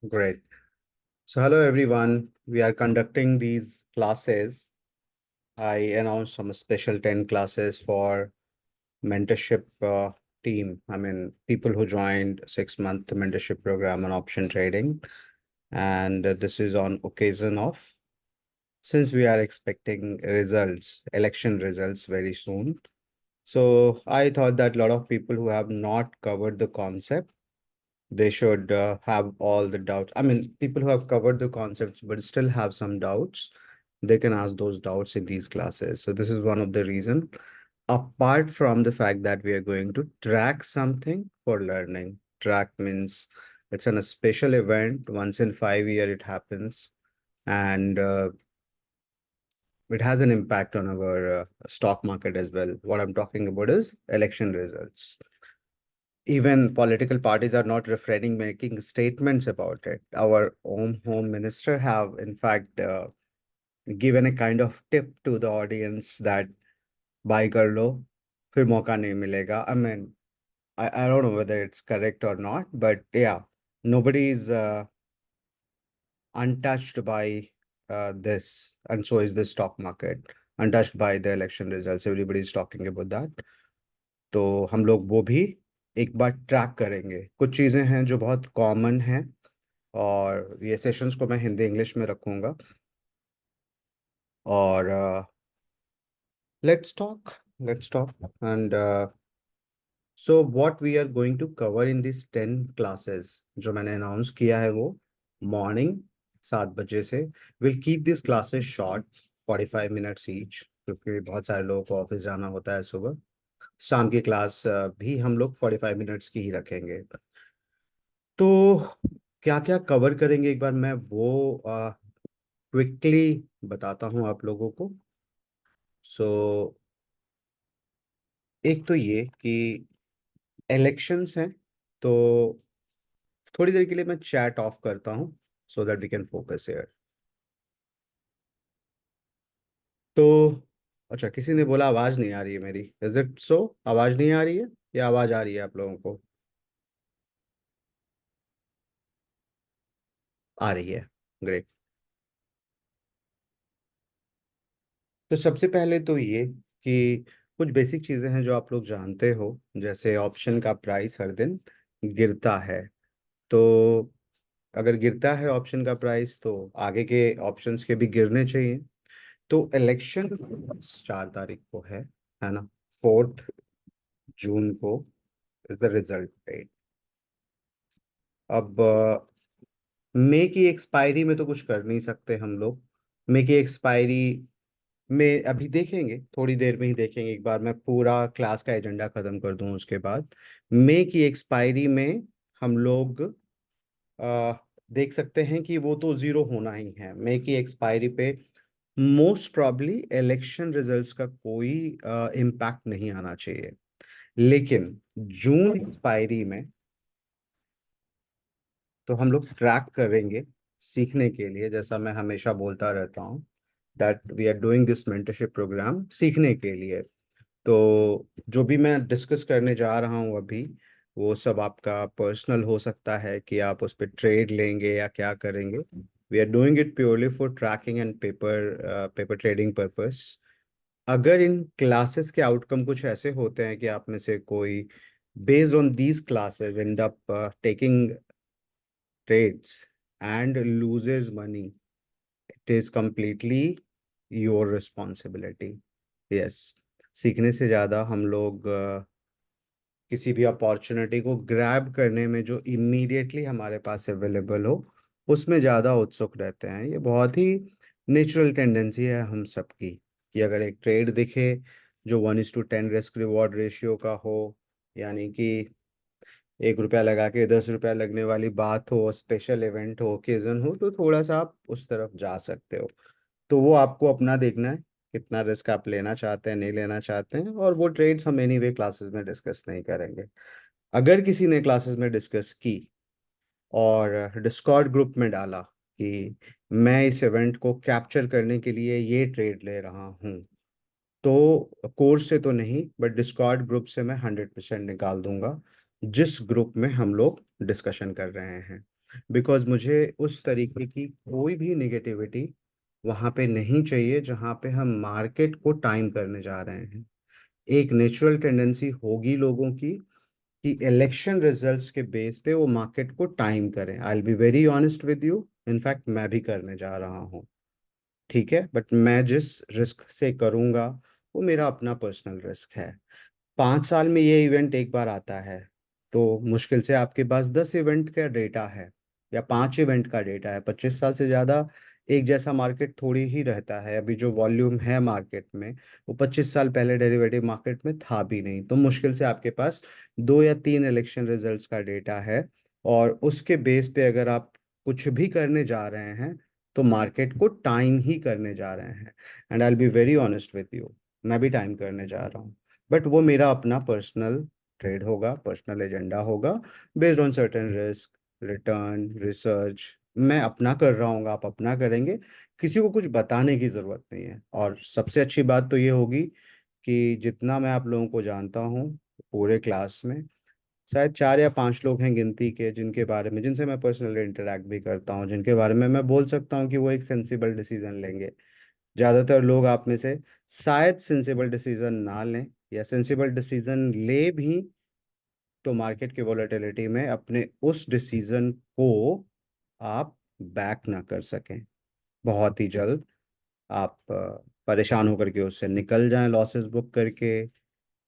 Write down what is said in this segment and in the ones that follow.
Great. So, hello everyone. We are conducting these classes. I announced some special 10 classes for mentorship team. I mean, people who joined 6-month mentorship program on option trading. And this is on occasion of, since we are expecting results, election results very soon. So I thought that a lot of people who have not covered the concept, they should have all the doubts. I mean, people who have covered the concepts but still have some doubts, they can ask those doubts in these classes. So this is one of the reason. Apart from the fact that we are going to track something for learning. Track means it's a special event. Once in 5 years it happens, and it has an impact on our stock market as well. What I'm talking about is election results. Even political parties are not refraining making statements about it. Our own home minister have in fact given a kind of tip to the audience that buy कर लो फिर मौका नहीं मिलेगा. I mean, I don't know whether it's correct or not, but yeah, nobody is untouched by this, and so is the stock market untouched by the election results. Everybody is talking about that. तो हम लोग वो भी एक बार track करेंगे. कुछ चीज़ें हैं जो बहुत कॉमन हैं, और ये सेशंस को मैं हिंदी इंग्लिश में रखूंगा. और let's talk and so what we are going to cover in this 10 classes जो मैंने अनाउंस किया है वो मॉर्निंग 7 बजे से. Will keep this classes short, 45 minutes each, क्योंकि बहुत सारे लोगों को ऑफिस जाना होता है सुबह. शाम की क्लास भी हम लोग 45 मिनट्स की ही रखेंगे. तो क्या क्या कवर करेंगे एक बार मैं वो क्विकली बताता हूँ आप लोगों को. सो एक तो ये कि इलेक्शंस हैं, तो थोड़ी देर के लिए मैं चैट ऑफ करता हूँ so that we can focus here. तो अच्छा, किसी ने बोला आवाज़ नहीं आ रही है मेरी. Is it so? आवाज़ नहीं आ रही है या आवाज़ आ रही है आप लोगों को? आ रही है. ग्रेट. तो सबसे पहले तो ये कि कुछ बेसिक चीज़ें हैं जो आप लोग जानते हो, जैसे ऑप्शन का प्राइस हर दिन गिरता है. तो अगर गिरता है ऑप्शन का प्राइस तो आगे के ऑप्शंस के भी गिरने चाहिए. तो इलेक्शन 4 तारीख को है ना? 4 जून को इज द रिजल्ट डेट. अब मई की एक्सपायरी में तो कुछ कर नहीं सकते हम लोग. मई की एक्सपायरी में अभी देखेंगे, थोड़ी देर में ही देखेंगे. एक बार मैं पूरा क्लास का एजेंडा खत्म कर दूं उसके बाद मई की एक्सपायरी में हम लोग आ, देख सकते हैं कि वो तो जीरो होना ही है मई की एक्सपायरी पे. मोस्ट प्रॉब्ली इलेक्शन रिजल्ट्स का कोई इम्पैक्ट नहीं आना चाहिए. लेकिन जून एक्सपायरी में तो हम लोग ट्रैक करेंगे सीखने के लिए. जैसा मैं हमेशा बोलता रहता हूँ that we are doing this mentorship programme सीखने के लिए. तो जो भी मैं डिस्कस करने जा रहा हूँ अभी, वो सब आपका पर्सनल हो सकता है कि आप उस पर ट्रेड लेंगे या क्या करेंगे. We are doing it purely for tracking and paper paper trading purpose. अगर इन क्लासेस के आउटकम कुछ ऐसे होते हैं कि आप में से कोई based on these classes and up taking trades and loses money, it is completely your responsibility. Yes. सीखने से ज़्यादा हम लोग किसी भी अपॉर्चुनिटी को ग्रैब करने में जो इमीडिएटली हमारे पास अवेलेबल हो उसमें ज़्यादा उत्सुक रहते हैं. ये बहुत ही नेचुरल टेंडेंसी है हम सबकी कि अगर एक ट्रेड दिखे जो 1:10 रिस्क रिवॉर्ड रेशियो का हो, यानी कि 1 रुपया लगा के 10 रुपया लगने वाली बात हो, स्पेशल इवेंट हो, ओकेजन हो, तो थोड़ा सा आप उस तरफ जा सकते हो. तो वो आपको अपना देखना है कितना रिस्क आप लेना चाहते हैं नहीं लेना चाहते हैं. और वो ट्रेड्स हम एनीवे क्लासेस में डिस्कस नहीं करेंगे. अगर किसी ने क्लासेस में डिस्कस की और डिस्कॉर्ड ग्रुप में डाला कि मैं इस इवेंट को कैप्चर करने के लिए ये ट्रेड ले रहा हूँ, तो कोर्स से तो नहीं बट डिस्कॉर्ड ग्रुप से मैं 100% निकाल दूंगा जिस ग्रुप में हम लोग डिस्कशन कर रहे हैं. बिकॉज मुझे उस तरीके की कोई भी निगेटिविटी वहां पे नहीं चाहिए जहां पे हम मार्केट को टाइम करने जा रहे हैं। एक नेचुरल टेंडेंसी होगी लोगों की कि इलेक्शन रिजल्ट्स के बेस पे वो मार्केट को टाइम करें। I will be very honest with you, in fact मैं भी करने जा रहा हूँ। ठीक है, बट मैं जिस रिस्क से करूंगा वो मेरा अपना पर्सनल रिस्क है। 5 साल में ये इवेंट एक बार आता है, तो मुश्किल से आपके पास 10 इवेंट का डेटा है या 5 इवेंट का डेटा है। 25 साल से ज़्यादा एक जैसा मार्केट थोड़ी ही रहता है। अभी जो वॉल्यूम है मार्केट में, वो 25 साल पहले डेरिवेटिव मार्केट में था भी नहीं। तो मुश्किल से आपके पास 2 या 3 इलेक्शन रिजल्ट्स का डेटा है, और उसके बेस पे अगर आप कुछ भी करने जा रहे हैं तो मार्केट को टाइम ही करने जा रहे हैं। And I will be very honest with you, मैं भी टाइम करने जा रहा हूँ, बट वो मेरा अपना पर्सनल ट्रेड होगा, पर्सनल एजेंडा होगा, based on certain risk, return, research. मैं अपना कर रहा हूँ, आप अपना करेंगे। किसी को कुछ बताने की ज़रूरत नहीं है। और सबसे अच्छी बात तो ये होगी कि जितना मैं आप लोगों को जानता हूँ, पूरे क्लास में शायद 4 या 5 लोग हैं गिनती के, जिनके बारे में, जिनसे मैं पर्सनली इंटरेक्ट भी करता हूँ, जिनके बारे में मैं बोल सकता हूँ कि वो एक सेंसिबल डिसीजन लेंगे। ज्यादातर लोग आप में से शायद सेंसिबल डिसीजन ना लें, या सेंसिबल डिसीजन ले भी तो मार्केट की वॉलेटिलिटी में अपने उस डिसीजन को आप बैक ना कर सकें। बहुत ही जल्द आप परेशान होकर के उससे निकल जाएं लॉसेस बुक करके,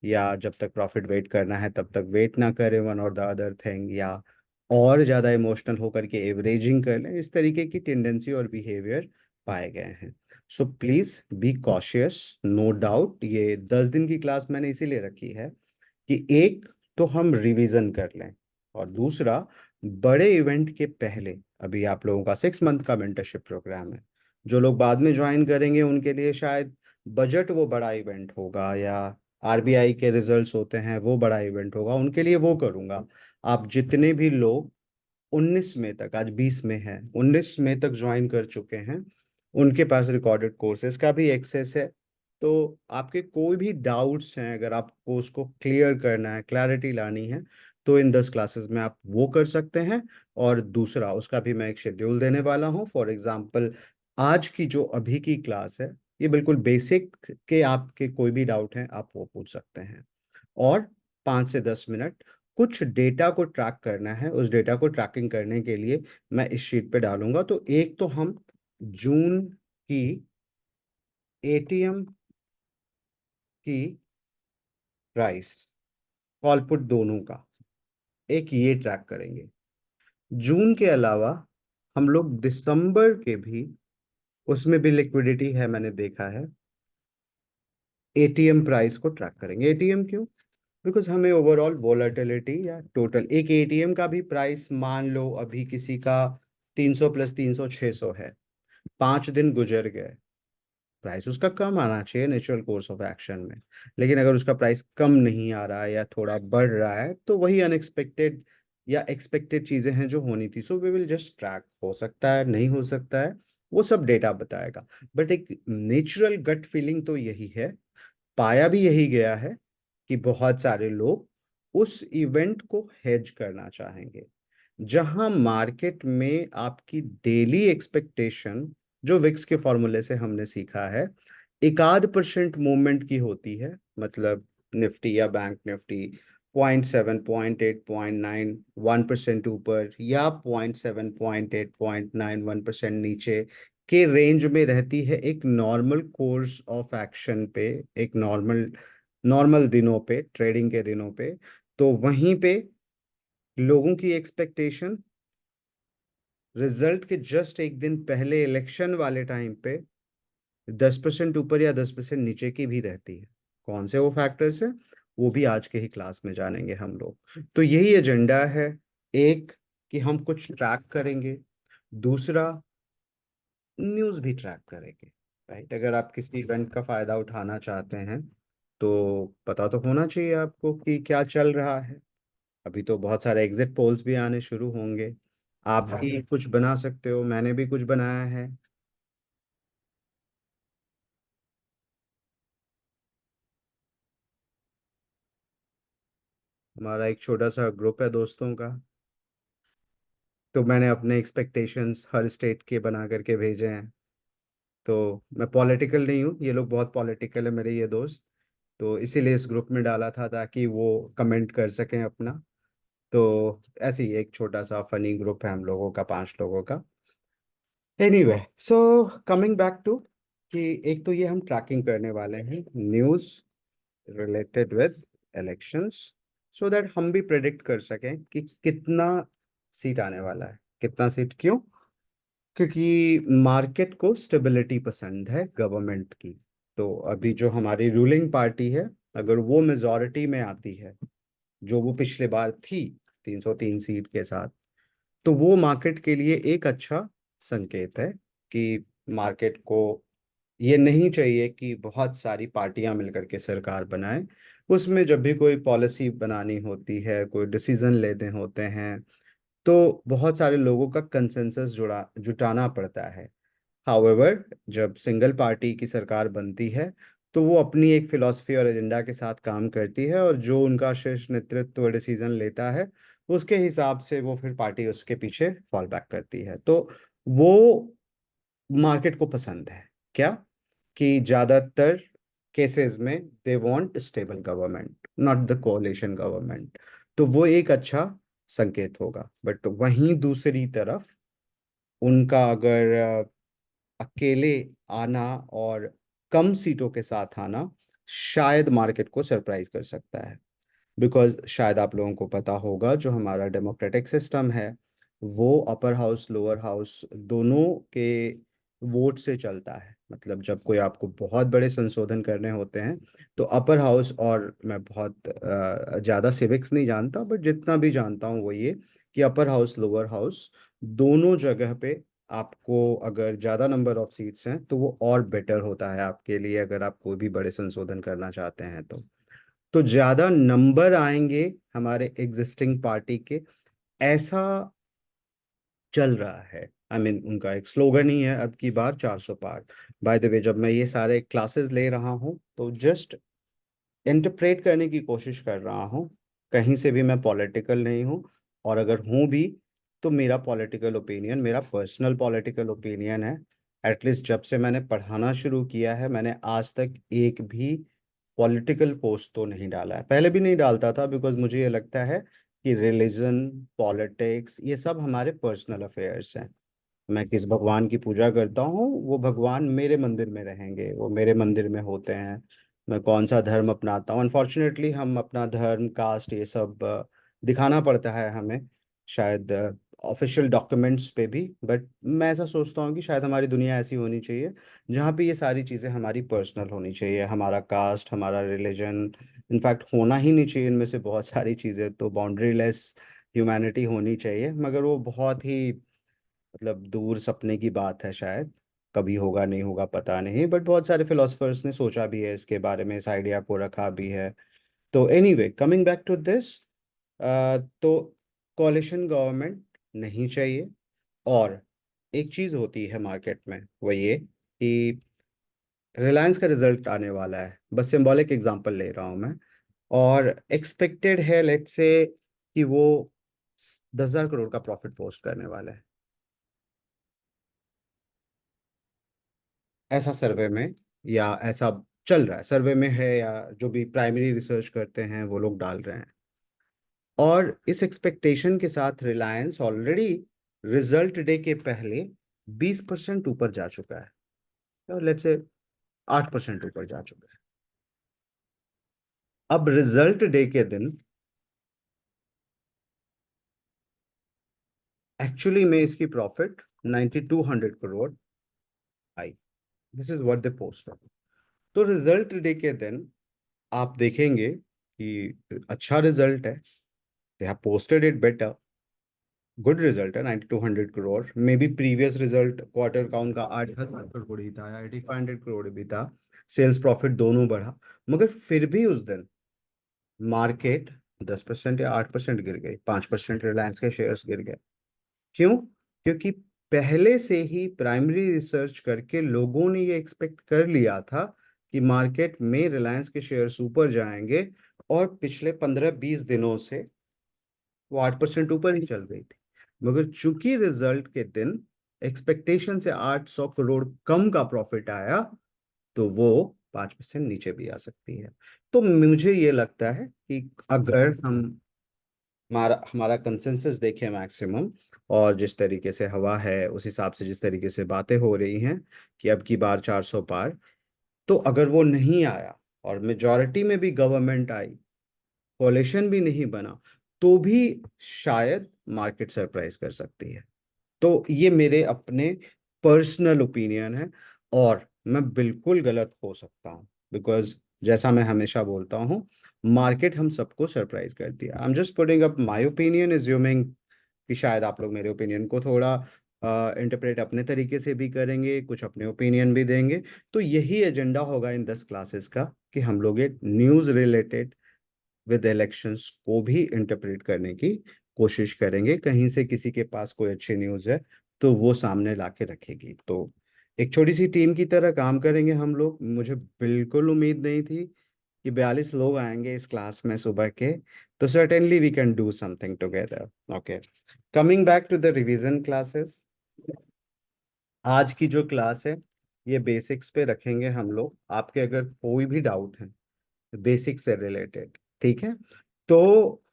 या जब तक प्रॉफिट वेट करना है तब तक वेट ना करें, वन और द अदर थिंग, या और ज़्यादा इमोशनल होकर के एवरेजिंग कर लें। इस तरीके की टेंडेंसी और बिहेवियर पाए गए हैं। So please be cautious. No doubt ये 10 दिन की क्लास मैंने इसीलिए रखी है कि एक तो हम रिवीजन कर लें, और दूसरा, बड़े इवेंट के पहले, अभी आप लोगों का 6 मंथ का मेंटरशिप प्रोग्राम है। जो लोग बाद में ज्वाइन करेंगे उनके लिए शायद बजट वो बड़ा इवेंट होगा, या आरबीआई के रिजल्ट्स होते हैं वो बड़ा इवेंट होगा, उनके लिए वो करूंगा। आप जितने भी लोग 19 मई तक, आज 20 मई है, 19 मई तक ज्वाइन कर चुके हैं, उनके पास रिकॉर्डेड कोर्सेज का भी एक्सेस है। तो आपके कोई भी डाउट्स हैं, अगर आपको उसको क्लियर करना है, क्लैरिटी लानी है, तो इन 10 क्लासेस में आप वो कर सकते हैं। और दूसरा, उसका भी मैं एक शेड्यूल देने वाला हूँ। फॉर एग्जांपल, आज की जो अभी की क्लास है, ये बिल्कुल बेसिक के, आपके कोई भी डाउट हैं आप वो पूछ सकते हैं। और 5 से 10 मिनट कुछ डेटा को ट्रैक करना है। उस डेटा को ट्रैकिंग करने के लिए मैं इस शीट पे डालूंगा। तो एक तो हम जून की एटीएम की प्राइस, कॉल पुट दोनों का एक ये ट्रैक करेंगे। जून के अलावा हम लोग दिसंबर के भी, उसमें भी लिक्विडिटी है मैंने देखा है, एटीएम प्राइस को ट्रैक करेंगे। एटीएम क्यों? बिकॉज हमें ओवरऑल वॉलेटिलिटी या टोटल एक एटीएम का भी प्राइस, मान लो अभी किसी का 300 प्लस 300 600 है, 5 दिन गुजर गए, प्राइस उसका कम आना चाहिए नेचुरल कोर्स ऑफ एक्शन में। लेकिन अगर उसका प्राइस कम नहीं आ रहा है या थोड़ा बढ़ रहा है, तो वही अनएक्सपेक्टेड या एक्सपेक्टेड चीजें हैं जो होनी थी। So we will just track, हो सकता है, नहीं हो सकता है, वो सब डेटा बताएगा। बट एक नेचुरल गट फीलिंग तो यही है, पाया भी यही गया है, कि बहुत सारे लोग उस इवेंट को हेज करना चाहेंगे, जहां मार्केट में आपकी डेली एक्सपेक्टेशन, जो विक्स के फॉर्मूले से हमने सीखा है, 1/8% मूवमेंट की होती है। मतलब निफ्टी या बैंक निफ्टी 0.7, 0.8, 0.9, 1% ऊपर, या 0.7, 0.8, 0.9, 1% नीचे के रेंज में रहती है, एक नॉर्मल कोर्स ऑफ एक्शन पे, एक नॉर्मल नॉर्मल दिनों पे, ट्रेडिंग के दिनों पे। तो वहीं पे लोगों की एक्सपेक्टेशन रिजल्ट के जस्ट एक दिन पहले, इलेक्शन वाले टाइम पे, 10% ऊपर या 10% नीचे की भी रहती है। कौन से वो फैक्टर्स है, वो भी आज के ही क्लास में जानेंगे हम लोग। तो यही एजेंडा है। एक, कि हम कुछ ट्रैक करेंगे। दूसरा, न्यूज़ भी ट्रैक करेंगे। राइट, अगर आप किसी इवेंट का फायदा उठाना चाहते हैं, तो पता तो होना चाहिए आपको कि क्या चल रहा है। अभी तो बहुत सारे एग्जिट पोल्स भी आने शुरू होंगे। आप भी कुछ बना सकते हो, मैंने भी कुछ बनाया है। हमारा एक छोटा सा ग्रुप है दोस्तों का। तो मैंने अपने एक्सपेक्टेशंस हर स्टेट के बना करके भेजे हैं। तो मैं पॉलिटिकल नहीं हूँ, ये लोग बहुत पॉलिटिकल है मेरे ये दोस्त, तो इसीलिए इस ग्रुप में डाला था ताकि वो कमेंट कर सकें अपना। तो ऐसे ही एक छोटा सा फनी ग्रुप है हम लोगों का, 5 लोगों का। Anyway, so coming back to कि एक तो ये हम ट्रैकिंग करने वाले हैं news related with elections, so that हम भी प्रेडिक्ट कर सकें कि कितना सीट आने वाला है। कितना सीट क्यों? क्योंकि मार्केट को स्टेबिलिटी पसंद है गवर्नमेंट की। तो अभी जो हमारी रूलिंग पार्टी है, अगर वो मेजॉरिटी में आती है, जो वो पिछले बार थी 303 सीट के साथ, तो वो मार्केट के लिए एक अच्छा संकेत है कि मार्केट को ये नहीं चाहिए कि बहुत सारी पार्टियां मिलकर के सरकार बनाए। उसमें जब भी कोई पॉलिसी बनानी होती है, कोई डिसीजन लेने होते हैं, तो बहुत सारे लोगों का कंसेंसस जुटाना पड़ता है। हाउएवर, जब सिंगल पार्टी की सरकार बनती है, तो वो अपनी एक फिलॉसफी और एजेंडा के साथ काम करती है, और जो उनका शीर्ष नेतृत्व डिसीजन लेता है, उसके हिसाब से वो फिर पार्टी उसके पीछे फॉल बैक करती है। तो वो मार्केट को पसंद है क्या? कि ज्यादातर केसेस में they want stable government, not the कोalition government. तो वो एक अच्छा संकेत होगा। बट वहीं दूसरी तरफ उनका अगर अकेले आना और कम सीटों के साथ आना शायद मार्केट को सरप्राइज कर सकता है। बिकॉज शायद आप लोगों को पता होगा, जो हमारा डेमोक्रेटिक सिस्टम है वो अपर हाउस लोअर हाउस दोनों के वोट से चलता है। मतलब जब कोई आपको बहुत बड़े संशोधन करने होते हैं, तो अपर हाउस, और मैं बहुत ज़्यादा सिविक्स नहीं जानता, बट जितना भी जानता हूँ वो ये कि अपर हाउस लोअर हाउस दोनों जगह पे आपको अगर ज़्यादा नंबर ऑफ सीट्स हैं तो वो और बेटर होता है आपके लिए, अगर आप कोई भी बड़े संशोधन करना चाहते हैं तो ज्यादा नंबर आएंगे हमारे एग्जिस्टिंग पार्टी के, ऐसा चल रहा है। आई मीन उनका एक स्लोगन ही है, अब की बार 400 पार। बाय द वे, जब मैं ये सारे क्लासेस ले रहा हूँ तो जस्ट इंटरप्रेट करने की कोशिश कर रहा हूँ। कहीं से भी मैं पॉलिटिकल नहीं हूँ, और अगर हूँ भी तो मेरा पॉलिटिकल ओपिनियन मेरा पर्सनल पॉलिटिकल ओपिनियन है। एटलीस्ट जब से मैंने पढ़ाना शुरू किया है, मैंने आज तक एक भी पॉलिटिकल पोस्ट तो नहीं डाला है। पहले भी नहीं डालता था, बिकॉज मुझे ये लगता है कि रिलीजन, पॉलिटिक्स, ये सब हमारे पर्सनल अफेयर्स हैं। मैं किस भगवान की पूजा करता हूँ, वो भगवान मेरे मंदिर में रहेंगे, वो मेरे मंदिर में होते हैं। मैं कौन सा धर्म अपनाता हूँ, अनफॉर्चुनेटली हम अपना धर्म, कास्ट, ये सब दिखाना पड़ता है हमें, शायद ऑफिशियल डॉक्यूमेंट्स पे भी। बट मैं ऐसा सोचता हूँ कि शायद हमारी दुनिया ऐसी होनी चाहिए जहाँ पे ये सारी चीज़ें हमारी पर्सनल होनी चाहिए। हमारा कास्ट, हमारा रिलीजन, इनफैक्ट होना ही नहीं चाहिए इनमें से बहुत सारी चीज़ें, तो बाउंड्री लेस ह्यूमैनिटी होनी चाहिए। मगर वो बहुत ही मतलब दूर सपने की बात है, शायद कभी होगा नहीं होगा पता नहीं, बट बहुत सारे फिलोसफर्स ने सोचा भी है इसके बारे में, इस आइडिया को रखा भी है। तो anyway, coming back to this, तो कोalition गवर्नमेंट नहीं चाहिए। और एक चीज होती है मार्केट में, वो ये कि रिलायंस का रिजल्ट आने वाला है, बस सिंबॉलिक एग्जांपल ले रहा हूं मैं, और एक्सपेक्टेड है लेट्स से कि वो 10,000 करोड़ का प्रॉफिट पोस्ट करने वाला है, ऐसा सर्वे में, या ऐसा चल रहा है सर्वे में है, या जो भी प्राइमरी रिसर्च करते हैं वो लोग डाल रहे हैं। और इस एक्सपेक्टेशन के साथ रिलायंस ऑलरेडी रिजल्ट डे के पहले 20% ऊपर जा चुका है, तो लेट्स से 8% ऊपर जा चुका है। अब रिजल्ट डे के दिन एक्चुअली में इसकी profit 9,200 crore I. This is what the post. तो रिजल्ट डे के दिन आप देखेंगे कि अच्छा रिजल्ट है, they have posted it better, good result है। 9,200 crore may be previous result quarter का उनका 8,000 करोड़ ही था, या 8,500 करोड़ भी था। सेल्स प्रॉफिट दोनों बढ़ा, मगर फिर भी उस दिन मार्केट 10% या 8% गिर गई, 5% रिलायंस के शेयर्स गिर गए। क्यों? क्योंकि पहले से ही प्राइमरी रिसर्च करके लोगों ने ये एक्सपेक्ट कर लिया था कि मार्केट में रिलायंस के शेयर्स ऊपर जाएंगे, और पिछले 15-20 दिनों से वो 8% ऊपर ही चल रही थी। मगर चूंकि रिजल्ट के दिन एक्सपेक्टेशन से 800 करोड़ कम का प्रॉफिट आया, तो वो 5% नीचे भी आ सकती है। तो मुझे ये लगता है कि अगर हम हमारा हमारा कंसेंसस देखें मैक्सिमम, और जिस तरीके से हवा है उस हिसाब से जिस तरीके से बातें हो रही हैं कि अब की बार 400 पार, तो अगर वो नहीं आया और मेजॉरिटी में भी गवर्नमेंट आई, कोalition भी नहीं बना, तो भी शायद मार्केट सरप्राइज कर सकती है। तो ये मेरे अपने पर्सनल ओपिनियन है, और मैं बिल्कुल गलत हो सकता हूँ, बिकॉज जैसा मैं हमेशा बोलता हूँ, मार्केट हम सबको सरप्राइज करती है। I am just putting up my opinion, assuming कि शायद आप लोग मेरे ओपिनियन को थोड़ा इंटरप्रेट अपने तरीके से भी करेंगे, कुछ अपने ओपिनियन भी देंगे। तो यही एजेंडा होगा इन 10 क्लासेस का, कि हम लोग ये न्यूज़ रिलेटेड विद इलेक्शंस को भी इंटरप्रेट करने की कोशिश करेंगे। कहीं से किसी के पास कोई अच्छी न्यूज़ है तो वो सामने लाके रखेगी। तो एक छोटी सी टीम की तरह काम करेंगे हम लोग। मुझे बिल्कुल उम्मीद नहीं थी कि 42 लोग आएंगे इस क्लास में सुबह के। तो certainly we can do something together. Okay, coming back to the revision classes. आज की जो क्लास है ये बेसिक्स पे रखेंगे हम लोग। आपके अगर कोई भी डाउट है बेसिक से रिलेटेड, ठीक है, तो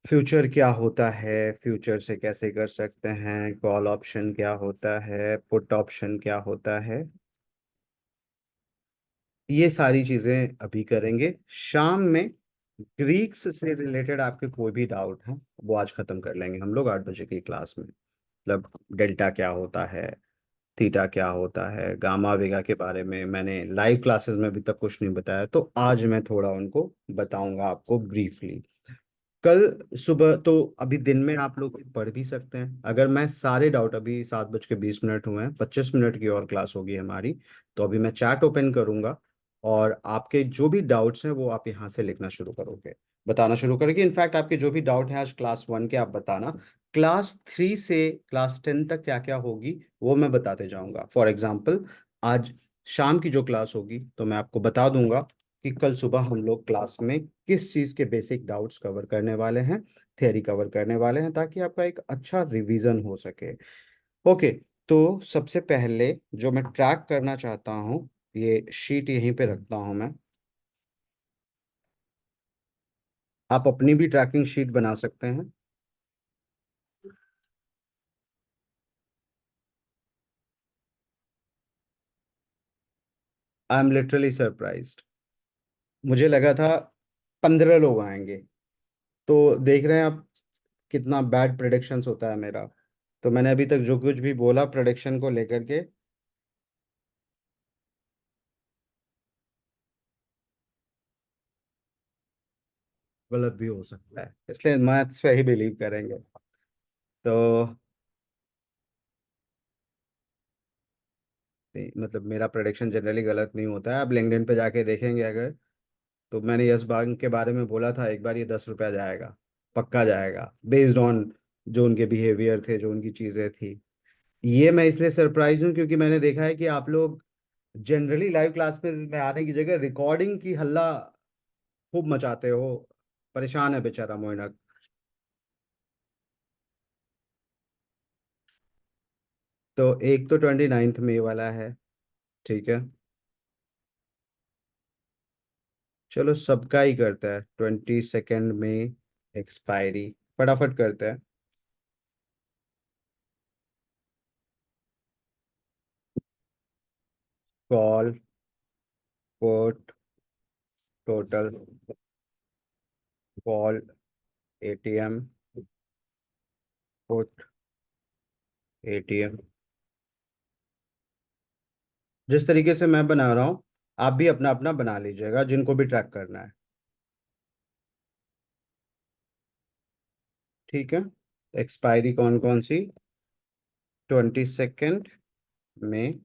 फ्यूचर क्या होता है, फ्यूचर से कैसे कर सकते हैं, कॉल ऑप्शन क्या होता है, पुट ऑप्शन क्या होता है, ये सारी चीजें अभी करेंगे। शाम में ग्रीक्स से रिलेटेड आपके कोई भी डाउट है वो आज खत्म कर लेंगे हम लोग 8 बजे की क्लास में। मतलब डेल्टा क्या होता है, थीटा क्या होता है, गामा वेगा के बारे में मैंने लाइव क्लासेस में अभी तक कुछ नहीं बताया, तो आज मैं थोड़ा उनको बताऊंगा आपको ब्रीफली। कल सुबह तो अभी दिन में आप लोग पढ़ भी सकते हैं। अगर मैं सारे डाउट, अभी 7:20 हुए हैं, 25 मिनट की और क्लास होगी हमारी, तो अभी मैं चैट ओपन करूंगा, और आपके जो भी डाउट्स हैं वो आप यहाँ से लिखना शुरू करोगे, बताना शुरू करोगे। इनफैक्ट आपके जो भी डाउट हैं आज क्लास 1 के आप बताना, क्लास 3 से क्लास 10 तक क्या क्या होगी वो मैं बताते जाऊंगा। फॉर एग्जाम्पल, आज शाम की जो क्लास होगी तो मैं आपको बता दूंगा कि कल सुबह हम लोग क्लास में किस चीज़ के बेसिक डाउट्स कवर करने वाले हैं, थ्योरी कवर करने वाले हैं, ताकि आपका एक अच्छा रिवीजन हो सके। ओके, तो सबसे पहले जो मैं ट्रैक करना चाहता हूँ, ये शीट यहीं पे रखता हूँ मैं। आप अपनी भी ट्रैकिंग शीट बना सकते हैं। I am literally surprised. मुझे लगा था 15 लोग आएंगे। तो देख रहे हैं आप कितना बैड प्रेडिक्शंस होता है मेरा। तो मैंने अभी तक जो कुछ भी बोला प्रेडिक्शन को लेकर के, गलत भी हो सकता है, इसलिए मैथ्स पे ही बिलीव करेंगे। तो नहीं, मतलब मेरा प्रेडिक्शन जनरली गलत नहीं होता है। आप लिंक्डइन पे जाके देखेंगे अगर, तो मैंने यस बैंक के बारे में बोला था एक बार, ये 10 रुपया जाएगा, पक्का जाएगा, बेस्ड ऑन जो उनके बिहेवियर थे, जो उनकी चीज़ें थी। ये मैं इसलिए सरप्राइज हूँ क्योंकि मैंने देखा है कि आप लोग जनरली लाइव क्लास में आने की जगह रिकॉर्डिंग की हल्ला खूब मचाते हो। परेशान है बेचारा मोइनक। तो एक तो 29 मई वाला है, ठीक है। चलो सबका ही करता है, 22 में एक्सपायरी, फटाफट करते हैं। Call, put, total, call, ATM, put, ATM. जिस तरीके से मैं बना रहा हूँ आप भी अपना अपना बना लीजिएगा, जिनको भी ट्रैक करना है, ठीक है। एक्सपायरी कौन कौन सी? 22 में।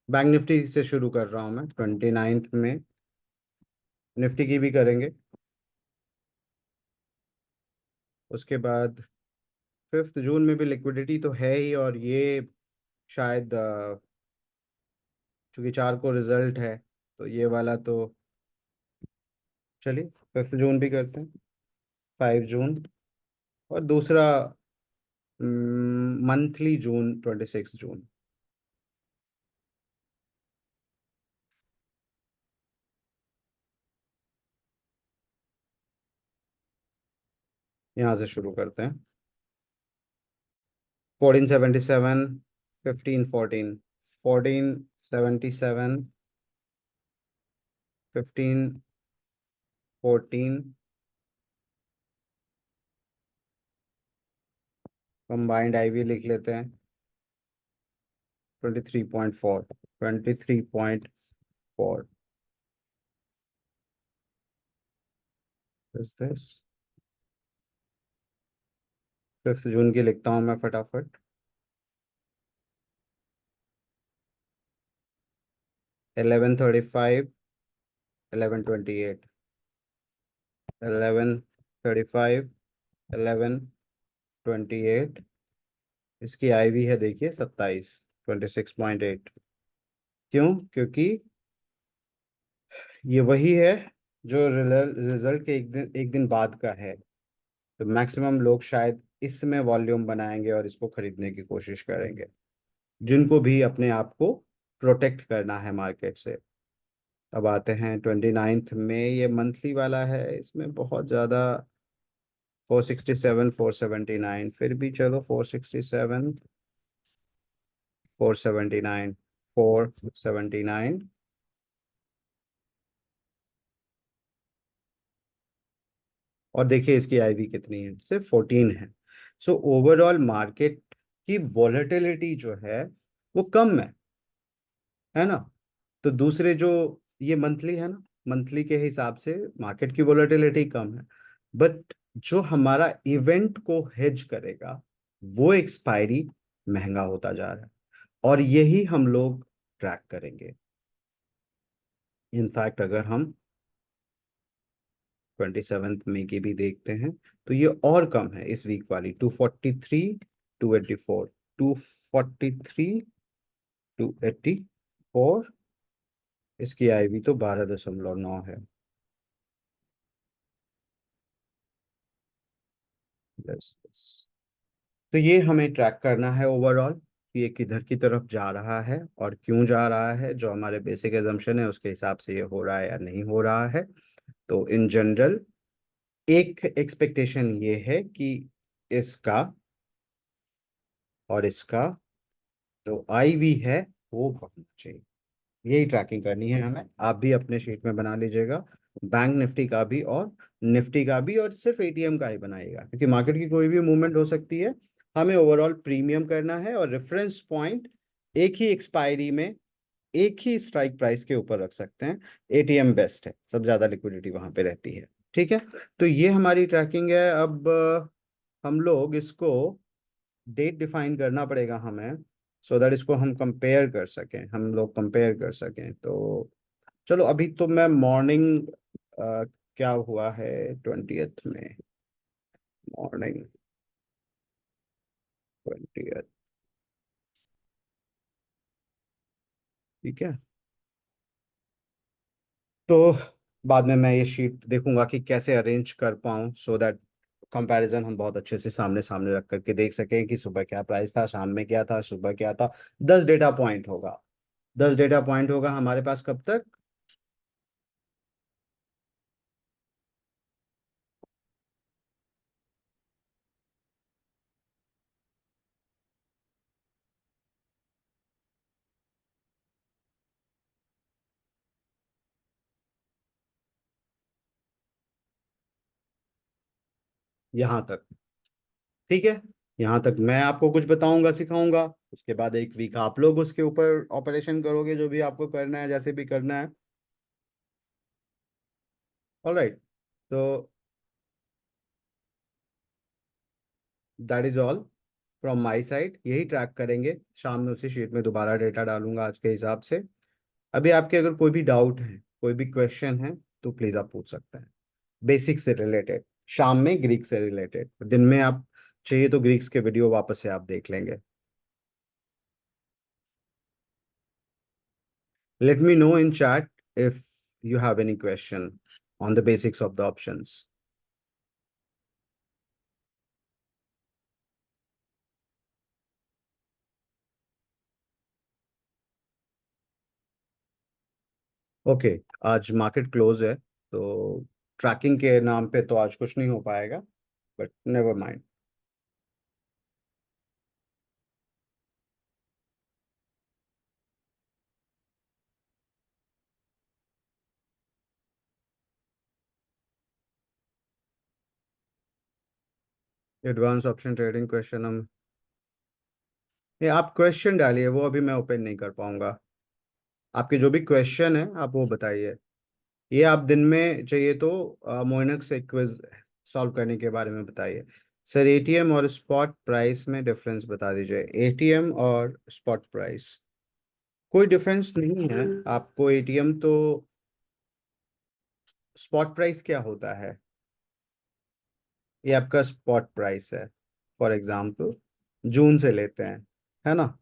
बैंक निफ्टी से शुरू कर रहा हूँ मैं, 29 में। निफ्टी की भी करेंगे। उसके बाद 5 जून में भी लिक्विडिटी तो है ही, और ये शायद चूंकि 4 को रिजल्ट है, तो ये वाला तो, चलिए 5 जून भी करते हैं। 5 जून, और दूसरा मंथली जून 26 जून। यहाँ से शुरू करते हैं। 1477, 1514, 1477, 1514, कंबाइंड आईवी लिख लेते हैं। 23.4, 23.4 इज दिस। 5 जून की लिखता हूँ मैं फटाफट। 11:35, 11:28, 11:35, 11:28। इसकी आईवी है देखिए 27, 26.8। क्यों? क्योंकि ये वही है जो रिजल्ट के एक दिन बाद का है। तो मैक्सिमम लोग शायद इसमें वॉल्यूम बनाएंगे और इसको खरीदने की कोशिश करेंगे, जिनको भी अपने आप को प्रोटेक्ट करना है मार्केट से। अब आते हैं 29 में, ये मंथली वाला है, इसमें बहुत ज़्यादा। 467, 479, फिर भी चलो 467, 479, 479। और देखिए इसकी आईवी कितनी है, सिर्फ 14 है। सो ओवरऑल मार्केट की वॉलेटिलिटी जो है वो कम है ना। तो दूसरे जो, ये मंथली है ना, मंथली के हिसाब से मार्केट की वॉलेटिलिटी कम है। बट जो हमारा इवेंट को हेज करेगा वो एक्सपायरी महंगा होता जा रहा है, और यही हम लोग ट्रैक करेंगे। इनफैक्ट अगर हम 27 मई की भी देखते हैं तो ये और कम है इस वीक वाली। 243, 284, 243, 284। इसकी आईवी तो 12.9 है। Yes, yes। तो ये हमें ट्रैक करना है ओवरऑल कि ये किधर की तरफ जा रहा है और क्यों जा रहा है। जो हमारे बेसिक एजम्पशन है उसके हिसाब से ये हो रहा है या नहीं हो रहा है। तो इन जनरल एक एक्सपेक्टेशन ये है कि इसका और इसका जो आईवी है वो बढ़ना चाहिए। यही ट्रैकिंग करनी है हमें। आप भी अपने शीट में बना लीजिएगा, बैंक निफ्टी का भी और निफ्टी का भी, और सिर्फ एटीएम का ही बनाइएगा, क्योंकि मार्केट की कोई भी मूवमेंट हो सकती है। हमें ओवरऑल प्रीमियम करना है, और रेफरेंस पॉइंट एक ही एक्सपायरी में एक ही स्ट्राइक प्राइस के ऊपर रख सकते हैं। एटीएम बेस्ट है, सब ज्यादा लिक्विडिटी वहां पे रहती है। ठीक है। तो ये हमारी ट्रैकिंग है। अब हम लोग इसको डेट डिफाइन करना पड़ेगा हमें, सो दैट इसको हम कंपेयर कर सकें, हम लोग कंपेयर कर सकें। तो चलो अभी तो मैं मॉर्निंग, क्या हुआ है 20th में, मॉर्निंग 20th। ठीक है। तो बाद में मैं ये शीट देखूंगा कि कैसे अरेंज कर पाऊँ, सो दैट कंपैरिजन हम बहुत अच्छे से सामने सामने रख करके देख सकें कि सुबह क्या प्राइस था, शाम में क्या था, सुबह क्या था। 10 डेटा पॉइंट होगा। 10 डेटा पॉइंट होगा हमारे पास कब तक? यहाँ तक। ठीक है। यहाँ तक मैं आपको कुछ बताऊंगा, सिखाऊंगा। उसके बाद एक वीक आप लोग उसके ऊपर ऑपरेशन करोगे, जो भी आपको करना है, जैसे भी करना है। ऑलराइट। तो that is all from my side. यही ट्रैक करेंगे। शाम में उसी शीट में दोबारा डेटा डालूंगा आज के हिसाब से। अभी आपके अगर कोई भी डाउट है, कोई भी क्वेश्चन है, तो प्लीज आप पूछ सकते हैं। बेसिक से रिलेटेड, शाम में ग्रीक से रिलेटेड, दिन में आप चाहिए तो ग्रीक्स के वीडियो वापस से आप देख लेंगे। Let me know in chat if you have any question on the basics of the options. Okay, आज मार्केट क्लोज है तो ट्रैकिंग के नाम पे तो आज कुछ नहीं हो पाएगा, but never mind. Advance option trading question हम, ये आप क्वेश्चन डालिए, वो अभी मैं ओपन नहीं कर पाऊंगा। आपके जो भी क्वेश्चन है आप वो बताइए। ये आप दिन में चाहिए तो मोइनक्स से क्विज सॉल्व करने के बारे में बताइए। सर एटीएम और स्पॉट प्राइस में डिफरेंस बता दीजिए। एटीएम और स्पॉट प्राइस कोई डिफरेंस नहीं है आपको। एटीएम तो, स्पॉट प्राइस क्या होता है? ये आपका स्पॉट प्राइस है। फॉर एग्जांपल जून से लेते हैं, है ना?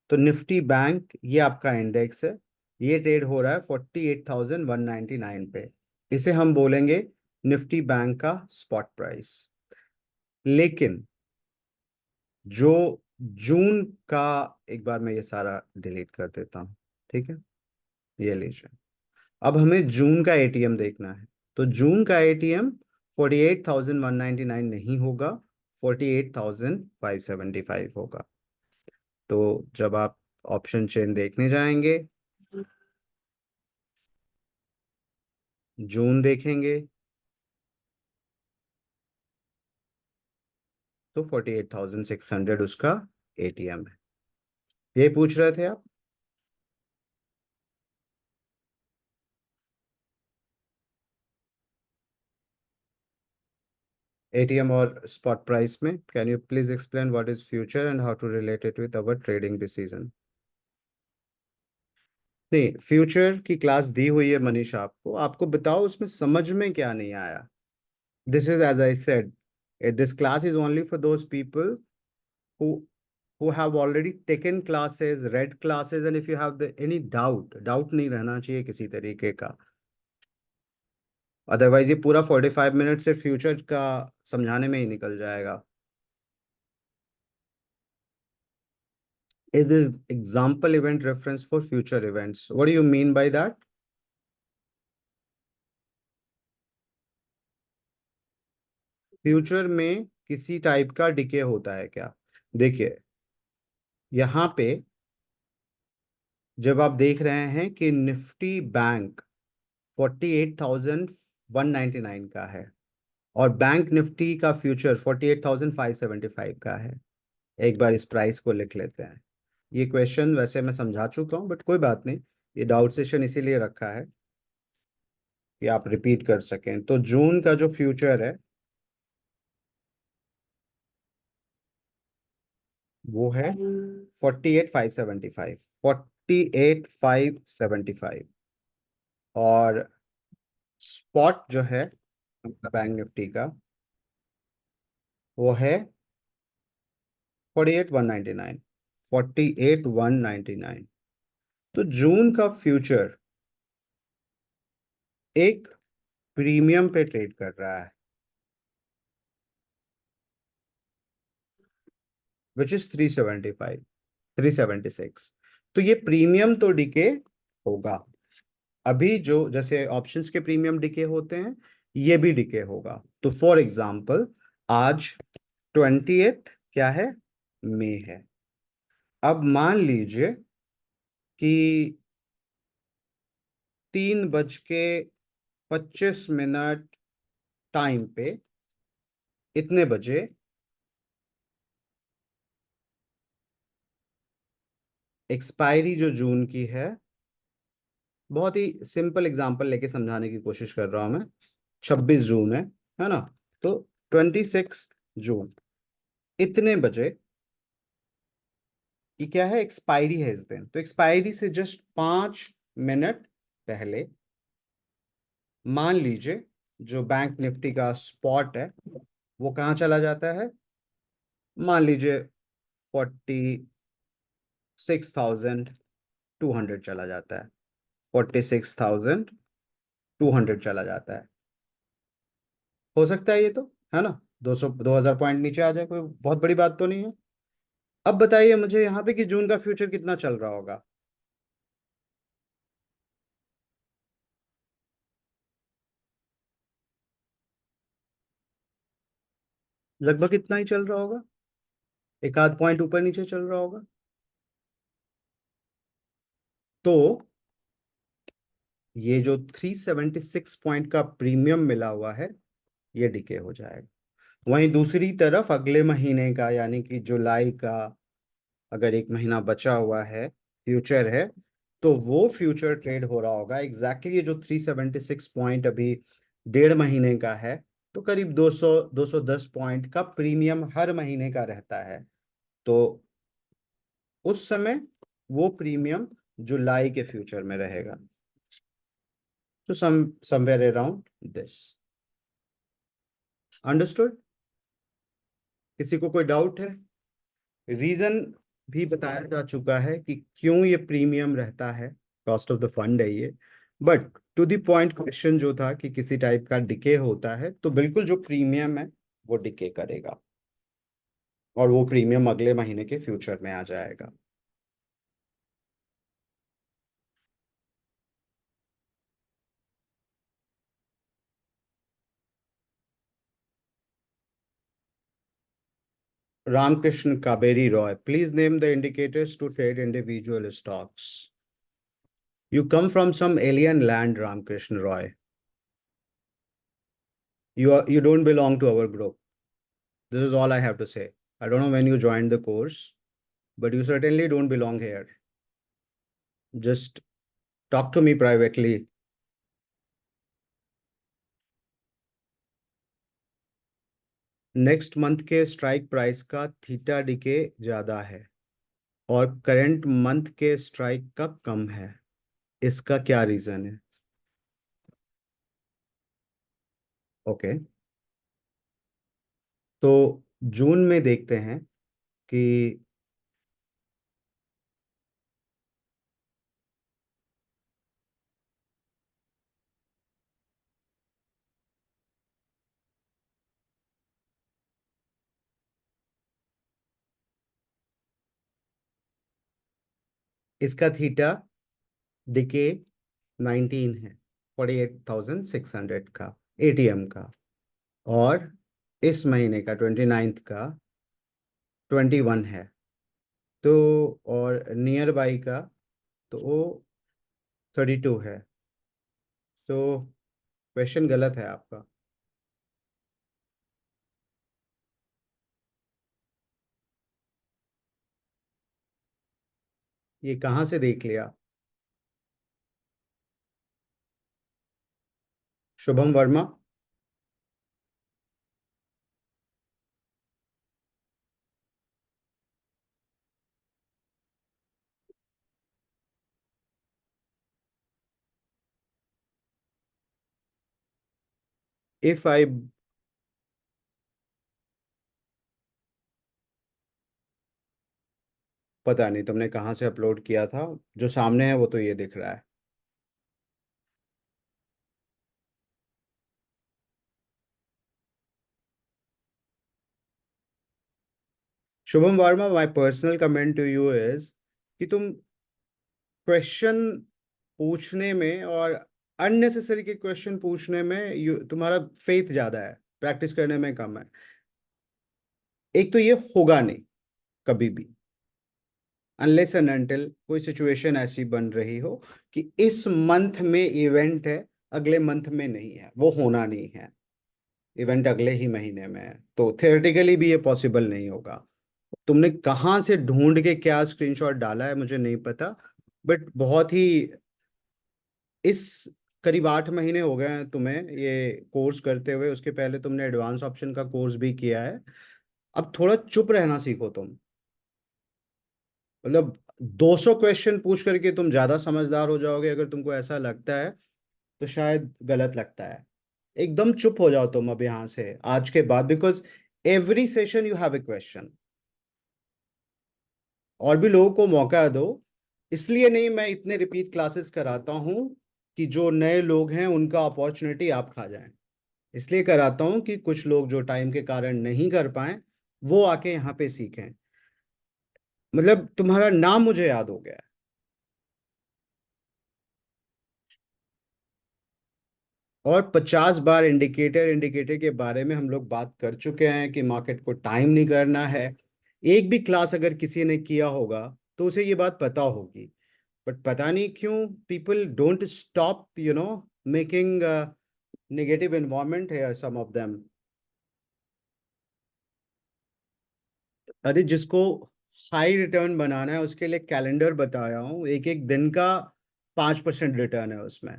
तो निफ्टी बैंक ये आपका इंडेक्स है। ये ट्रेड हो रहा है 48,199 पे। इसे हम बोलेंगे निफ्टी बैंक का स्पॉट प्राइस। लेकिन जो जून का, एक बार मैं ये सारा डिलीट कर देता हूँ, ठीक है? ये लीजिए। अब हमें जून का एटीएम देखना है। तो जून का एटीएम 48,199 नहीं होगा, 48,575 होगा। तो जब आप ऑप्शन चेन देखने जाएंगे, जून देखेंगे तो 48,600 उसका एटीएम है। ये पूछ रहे थे आप? एटीएम और स्पॉट प्राइस में, can you please explain what is future and how to relate it with our trading decision? नहीं, फ्यूचर की क्लास दी हुई है मनीषा आपको, आपको बताओ उसमें समझ में क्या नहीं आया। This is as I said, this class is only for those people who who have already taken classes, read classes, and if you have any doubt नहीं रहना चाहिए किसी तरीके का। अदरवाइज ये पूरा 45 मिनट से फ्यूचर का समझाने में ही निकल जाएगा। Is this example event reference for future events? What do you mean by that? Future में किसी टाइप का डिके होता है क्या? देखिए, यहाँ पे जब आप देख रहे हैं कि निफ्टी बैंक 48,199 का है और बैंक निफ्टी का फ्यूचर 48,575 का है, एक बार इस प्राइस को लिख लेते हैं। ये क्वेश्चन वैसे मैं समझा चुका हूँ, बट कोई बात नहीं, ये डाउट सेशन इसीलिए रखा है कि आप रिपीट कर सकें। तो जून का जो फ्यूचर है वो है 48,575, 48,575। और स्पॉट जो है बैंक निफ्टी का, वो है 48,199, 48,199। तो जून का फ्यूचर एक प्रीमियम पे ट्रेड कर रहा है, विच इज 375, 376। तो ये प्रीमियम तो डिके होगा। अभी जो जैसे ऑप्शंस के प्रीमियम डिके होते हैं, ये भी डिके होगा। तो फॉर एग्जांपल आज 20th क्या है, मई है। अब मान लीजिए कि 3:25 टाइम पे, इतने बजे एक्सपायरी जो जून की है, बहुत ही सिंपल एग्जांपल लेके समझाने की कोशिश कर रहा हूं मैं। 26 जून है ना? तो 26 जून इतने बजे की क्या है, एक्सपायरी है इस दिन। तो एक्सपायरी से जस्ट 5 मिनट पहले मान लीजिए जो बैंक निफ्टी का स्पॉट है वो कहाँ चला जाता है? मान लीजिए 46,200 चला जाता है। 46,200 चला जाता है। हो सकता है ये तो, है ना? 2,000 पॉइंट नीचे आ जाए, कोई बहुत बड़ी बात तो नहीं है। अब बताइए मुझे यहाँ पे कि जून का फ्यूचर कितना चल रहा होगा? लगभग इतना ही चल रहा होगा, एक आध पॉइंट ऊपर नीचे चल रहा होगा। तो ये जो 376 पॉइंट का प्रीमियम मिला हुआ है, ये डिके हो जाएगा। वहीं दूसरी तरफ अगले महीने का, यानी कि जुलाई का, अगर एक महीना बचा हुआ है, फ्यूचर है, तो वो फ्यूचर ट्रेड हो रहा होगा एग्जैक्टली ये जो 376 पॉइंट अभी 1.5 महीने का है, तो करीब 210 पॉइंट का प्रीमियम हर महीने का रहता है। तो उस समय वो प्रीमियम जुलाई के फ्यूचर में रहेगा। तो समवेयर अराउंड दिस। अंडरस्टूड? किसी को कोई डाउट है? रीजन भी बताया जा चुका है कि क्यों ये प्रीमियम रहता है, कॉस्ट ऑफ द फंड है ये। But to the point question जो था कि किसी टाइप का डिके होता है, तो बिल्कुल जो प्रीमियम है वो डिके करेगा, और वो प्रीमियम अगले महीने के फ्यूचर में आ जाएगा। Ramkrishna Kaberi Roy, please name the indicators to trade individual stocks. You come from some alien land, Ramkrishna Roy. You don't belong to our group. This is all I have to say. I don't know when you joined the course, but you certainly don't belong here. Just talk to me privately. Next month के strike price का theta decay ज्यादा है और current month के strike का कम है, इसका क्या रीजन है? ओके, तो जून में देखते हैं कि इसका थीटा डिके 19 है, 48,600 का एटीएम का, और इस महीने का 29 का 21 है। तो और नियर बाई का तो वो 32 है। तो क्वेश्चन गलत है आपका। ये कहाँ से देख लिया? शुभम वर्मा। इफ आई पता नहीं तुमने कहाँ से अपलोड किया था, जो सामने है वो तो ये दिख रहा है। Shubham Verma, my personal comment to you is कि तुम क्वेश्चन पूछने में और अननेसेसरी के क्वेश्चन पूछने में तुम्हारा फेथ ज्यादा है, प्रैक्टिस करने में कम है। एक तो ये होगा नहीं कभी भी, अनलेस एंड अनटिल कोई सिचुएशन ऐसी बन रही हो कि इस मंथ में इवेंट है, अगले मंथ में नहीं है, वो होना नहीं है। इवेंट अगले ही महीने में है, तो थियोरेटिकली भी ये पॉसिबल नहीं होगा। तुमने कहाँ से ढूंढ के क्या स्क्रीनशॉट डाला है मुझे नहीं पता, बट बहुत ही इस करीब 8 महीने हो गए हैं तुम्हें ये कोर्स करते हुए, उसके पहले तुमने एडवांस ऑप्शन का कोर्स भी किया है। अब थोड़ा चुप रहना सीखो तुम। मतलब 200 क्वेश्चन पूछ करके तुम ज्यादा समझदार हो जाओगे अगर तुमको ऐसा लगता है, तो शायद गलत लगता है। एकदम चुप हो जाओ तुम अब यहाँ से आज के बाद, because every session you have a question. और भी लोगों को मौका दो। इसलिए नहीं मैं इतने रिपीट क्लासेस कराता हूँ कि जो नए लोग हैं उनका अपॉर्चुनिटी आप खा जाएं। इसलिए कराता हूँ कि कुछ लोग जो टाइम के कारण नहीं कर पाए, वो आके यहाँ पे सीखें। मतलब तुम्हारा नाम मुझे याद हो गया है। और 50 बार इंडिकेटर इंडिकेटर के बारे में हम लोग बात कर चुके हैं कि मार्केट को टाइम नहीं करना है। एक भी क्लास अगर किसी ने किया होगा तो उसे ये बात पता होगी, बट पता नहीं क्यों people don't stop making negative environment है सम ऑफ देम। अरे जिसको हाई रिटर्न बनाना है उसके लिए कैलेंडर बताया हूँ, एक एक दिन का 5% रिटर्न है उसमें।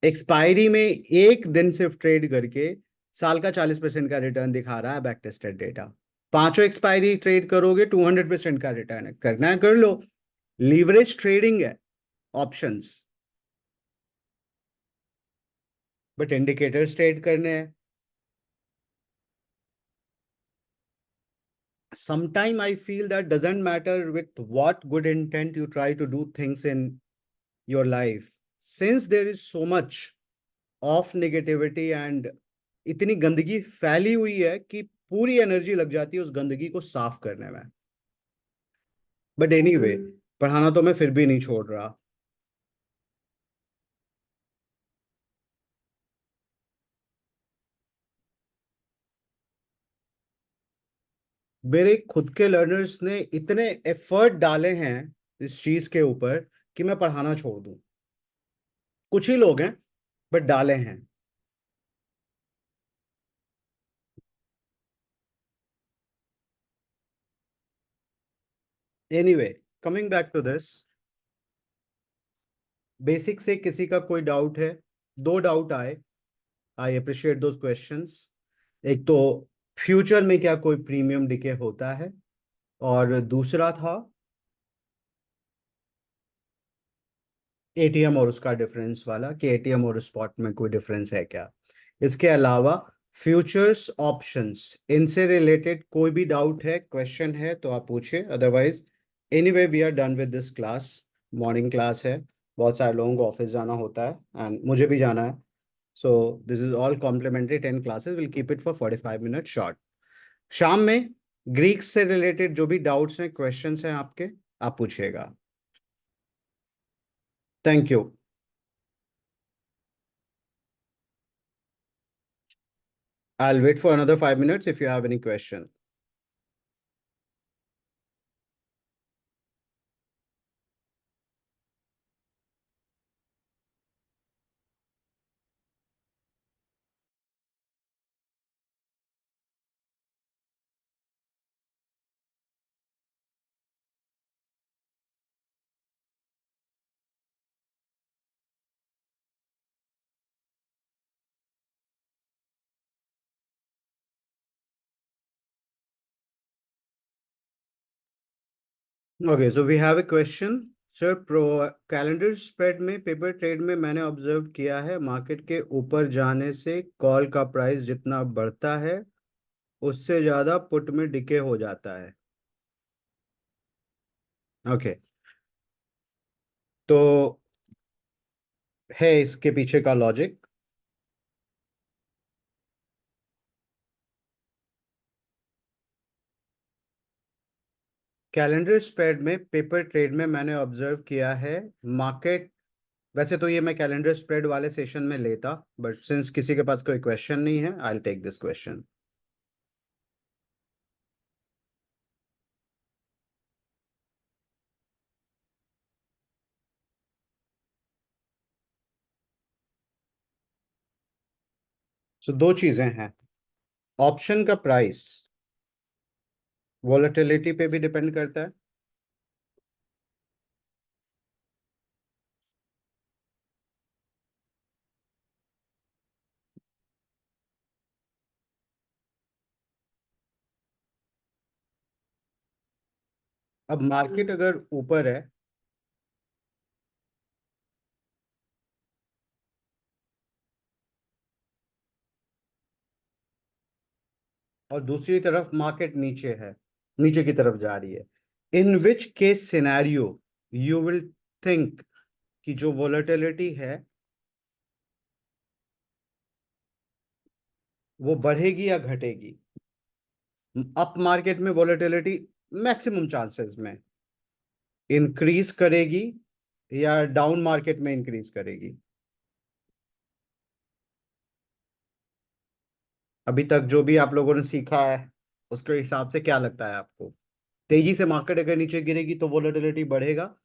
एक्सपायरी में एक दिन सिर्फ ट्रेड करके साल का 40% का रिटर्न दिखा रहा है बैक टेस्टेड डेटा। पांचों एक्सपायरी ट्रेड करोगे 200% का रिटर्न है, करना है कर लो। लीवरेज ट्रेडिंग है, ऑप्शंस, बट इंडिकेटर्स ट्रेड करने हैं। Sometime I feel that doesn't matter with what good intent you try to do things in your life. Since there is so much of negativity and इतनी गंदगी फैली हुई है कि पूरी एनर्जी लग जाती है उस गंदगी को साफ करने में। बट एनीवे, पढ़ाना तो मैं फिर भी नहीं छोड़ रहा। मेरे खुद के लर्नर्स ने इतने एफर्ट डाले हैं इस चीज के ऊपर कि मैं पढ़ाना छोड़ दूं। कुछ ही लोग हैं, बट डाले हैं। Anyway, coming back to this, basic से किसी का कोई डाउट है? दो डाउट आए, आई अप्रिशिएट दोज क्वेश्चंस। एक तो फ्यूचर में क्या कोई प्रीमियम डिके होता है, और दूसरा था एटीएम और उसका डिफरेंस वाला, कि एटीएम और स्पॉट में कोई डिफरेंस है क्या। इसके अलावा फ्यूचर्स, ऑप्शंस, इनसे रिलेटेड कोई भी डाउट है, क्वेश्चन है तो आप पूछिए, otherwise anyway we are done with this class. Morning class है, बहुत सारे लोगों को ऑफिस जाना होता है एंड मुझे भी जाना है। So this is all complimentary, 10 classes, will keep it for 45 minute short. शाम में ग्रीक से रिलेटेड जो भी डाउट्स हैं, क्वेश्चंस हैं आपके, आप पूछिएगा। Thank you. I'll wait for another 5 minutes if you have any question. Okay, so we have a question. Sir, pro calendar spread में, पेपर ट्रेड में मैंने ऑब्जर्व किया है मार्केट के ऊपर जाने से कॉल का प्राइस जितना बढ़ता है उससे ज्यादा पुट में डिके हो जाता है। ओके, तो है इसके पीछे का लॉजिक। कैलेंडर स्प्रेड में, पेपर ट्रेड में मैंने ऑब्जर्व किया है मार्केट, वैसे तो ये मैं कैलेंडर स्प्रेड वाले सेशन में लेता, बट सिंस किसी के पास कोई क्वेश्चन नहीं है, I will take this question. So दो चीजें हैं। ऑप्शन का प्राइस वॉलेटिलिटी पे भी डिपेंड करता है। अब मार्केट अगर ऊपर है और दूसरी तरफ मार्केट नीचे है, नीचे की तरफ जा रही है, in which case scenario you will think कि जो वॉलेटिलिटी है वो बढ़ेगी या घटेगी? अप मार्केट में वॉलेटिलिटी मैक्सिमम चांसेस में इंक्रीज करेगी या डाउन मार्केट में इंक्रीज करेगी? अभी तक जो भी आप लोगों ने सीखा है उसके हिसाब से क्या लगता है आपको? तेजी से मार्केट अगर नीचे गिरेगी तो वोलेटिलिटी बढ़ेगा,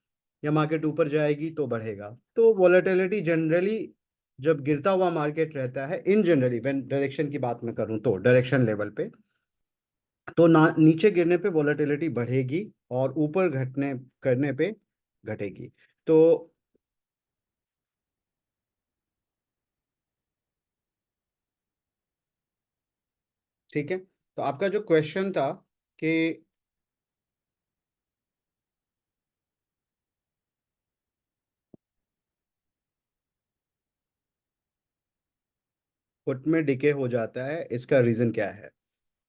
या मार्केट ऊपर जाएगी तो बढ़ेगा? तो वोलेटिलिटी जनरली जब गिरता हुआ मार्केट रहता है, इन जनरली व्हेन डायरेक्शन की बात मैं करूं तो डायरेक्शन लेवल पे, तो ना नीचे गिरने पे वोलेटिलिटी बढ़ेगी और ऊपर घटने करने पे घटेगी। तो ठीक है, तो आपका जो क्वेश्चन था कि पुट में डिके हो जाता है, इसका रीजन क्या है?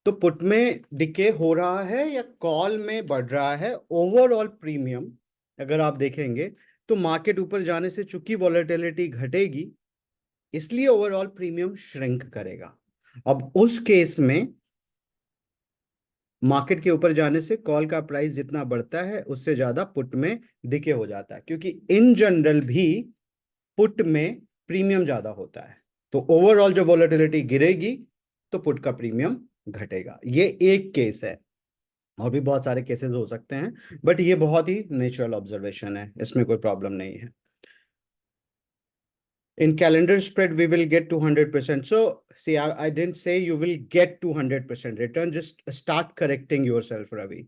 तो पुट में डिके हो रहा है या कॉल में बढ़ रहा है? ओवरऑल प्रीमियम अगर आप देखेंगे तो मार्केट ऊपर जाने से चूंकि वॉलेटिलिटी घटेगी, इसलिए ओवरऑल प्रीमियम श्रिंक करेगा। अब उस केस में मार्केट के ऊपर जाने से कॉल का प्राइस जितना बढ़ता है उससे ज्यादा पुट में डिके हो जाता है, क्योंकि इन जनरल भी पुट में प्रीमियम ज्यादा होता है। तो ओवरऑल जो वॉलेटिलिटी गिरेगी तो पुट का प्रीमियम घटेगा। ये एक केस है, और भी बहुत सारे केसेस हो सकते हैं, बट ये बहुत ही नेचुरल ऑब्जर्वेशन है, इसमें कोई प्रॉब्लम नहीं है। In calendar spread we will get 200%. So see, I didn't say you will get 200% return. Just start correcting yourself, Ravi.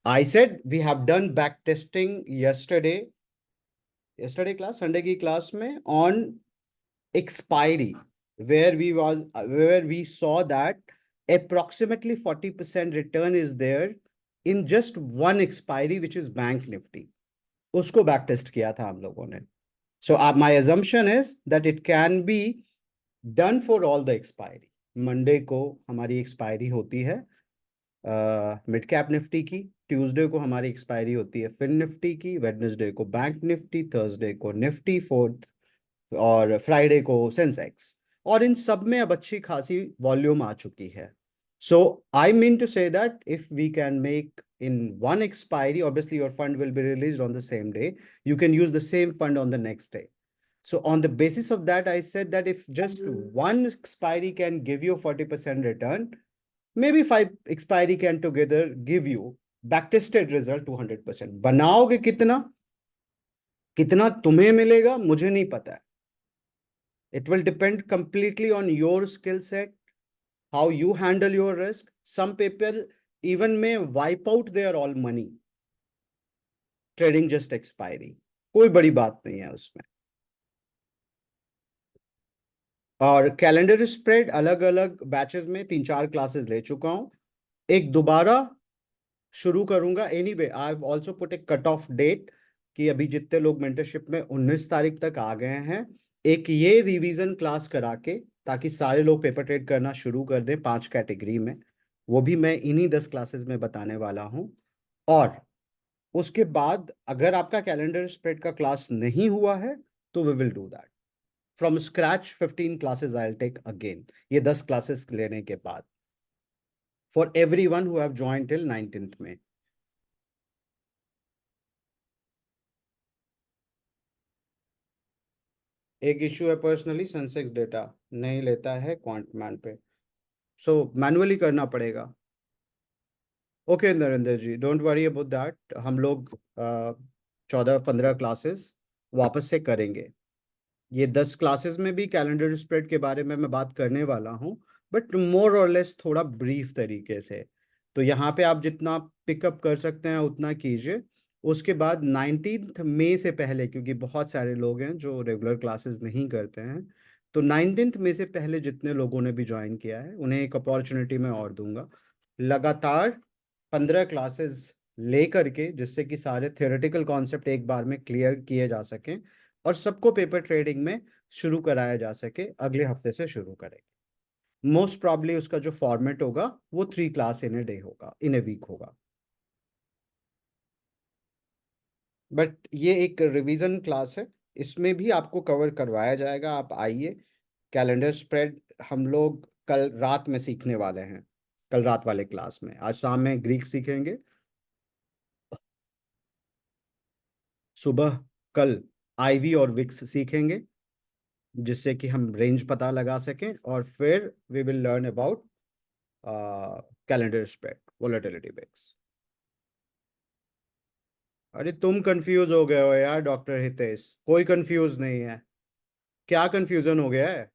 I said we have done back testing yesterday class, Sunday की class में, on expiry, where we saw that approximately 40% return is there in just one expiry, which is bank nifty. उसको back test किया था हम लोगों ने। So my assumption is that it can be done for all the expiry. Monday को हमारी expiry होती है मिड कैप निफ्टी की, ट्यूसडे को हमारी एक्सपायरी होती है फिन निफ्टी की, वेडनेसडे को बैंक निफ्टी, थर्सडे को निफ्टी फोर्थ, और फ्राइडे को सेंसेक्स। और इन सब में अब अच्छी खासी वॉल्यूम आ चुकी है। So I mean to say that if we can make in one expiry, obviously your fund will be released on the same day, you can use the same fund on the next day. So on the basis of that, I said that if just one expiry can give you 40% return, maybe five expiry can together give you backtested result 200%। बनाओगे कितना, कितना तुम्हें मिलेगा मुझे नहीं पता है। It will depend completely on your skill set, how you handle your risk. Some people even may wipe out their all money trading just expiry। कोई बड़ी बात नहीं है उसमें। और कैलेंडर स्प्रेड अलग अलग बैचेस में 3-4 क्लासेस ले चुका हूं, एक दोबारा शुरू करूंगा। Anyway I have also put a cut off date कि अभी जितने लोग मेंटरशिप में 19 तारीख तक आ गए हैं, एक ये रिवीजन क्लास करा के, ताकि सारे लोग पेपर ट्रेड करना शुरू कर दें 5 कैटेगरी में। वो भी मैं इन्हीं 10 क्लासेस में बताने वाला हूं। और उसके बाद अगर आपका कैलेंडर स्प्रेड का क्लास नहीं हुआ है तो we will do that from scratch. 15 classes I will take again, ये 10 क्लासेस लेने के बाद, for every one who have join till 19th में। एक इश्यू है, पर्सनली सेंसेक्स डेटा नहीं लेता है क्वांटमैन पे, सो मैनुअली करना पड़ेगा। Okay Narendra ji, don't worry about that, हम लोग 14-15 क्लासेस वापस से करेंगे। ये 10 क्लासेस में भी कैलेंडर स्प्रेड के बारे में मैं बात करने वाला हूँ, बट मोर और लेस थोड़ा ब्रीफ तरीके से। तो यहाँ पे आप जितना पिकअप कर सकते हैं उतना कीजिए। उसके बाद 19 मई से पहले, क्योंकि बहुत सारे लोग हैं जो रेगुलर क्लासेस नहीं करते हैं, तो 19 मई से पहले जितने लोगों ने भी ज्वाइन किया है उन्हें एक अपॉर्चुनिटी मैं और दूंगा, लगातार 15 क्लासेस ले करके, जिससे कि सारे थियोरेटिकल कॉन्सेप्ट एक बार में क्लियर किए जा सकें और सबको पेपर ट्रेडिंग में शुरू कराया जा सके। अगले हफ्ते से शुरू करेंगे। मोस्ट प्रॉब्ली उसका जो फॉर्मेट होगा वो 3 क्लास इन ए डे होगा, इन ए वीक होगा। बट ये एक रिवीजन क्लास है, इसमें भी आपको कवर करवाया जाएगा, आप आइए। कैलेंडर स्प्रेड हम लोग कल रात में सीखने वाले हैं, कल रात वाले क्लास में। आज शाम में ग्रीक सीखेंगे, सुबह कल आईवी और विक्स सीखेंगे, जिससे कि हम रेंज पता लगा सकें, और फिर we will learn about calendar spread, volatility base. अरे तुम कंफ्यूज हो गए हो यार डॉक्टर हितेश, कोई कंफ्यूज नहीं है। क्या कंफ्यूजन हो गया है?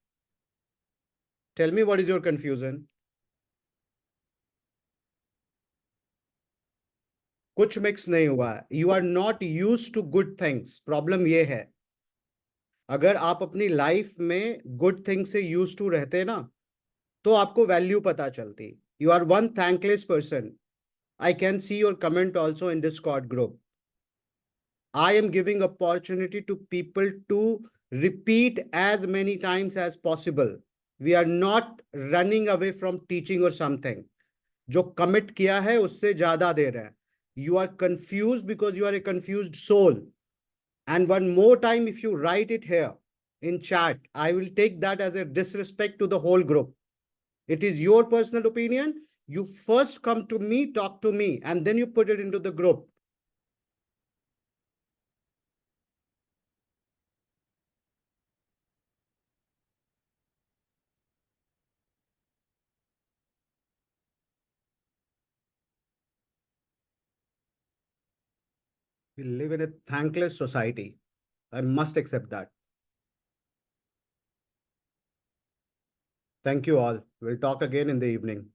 Tell me what is your confusion. कुछ मिक्स नहीं हुआ है, you are not use to good things, problem ये है। अगर आप अपनी लाइफ में गुड थिंग से यूज टू रहते ना, तो आपको वैल्यू पता चलती। You are one thankless person. I can see your comment also in Discord group. I am giving opportunity to people to repeat as many times as possible. We are not running away from teaching or something. जो commit किया है उससे ज्यादा दे रहे हैं. You are confused because you are a confused soul. And one more time, if you write it here in chat, I will take that as a disrespect to the whole group. It is your personal opinion. You first come to me, talk to me, and then you put it into the group. We live in a thankless society. I must accept that. Thank you all. We'll talk again in the evening.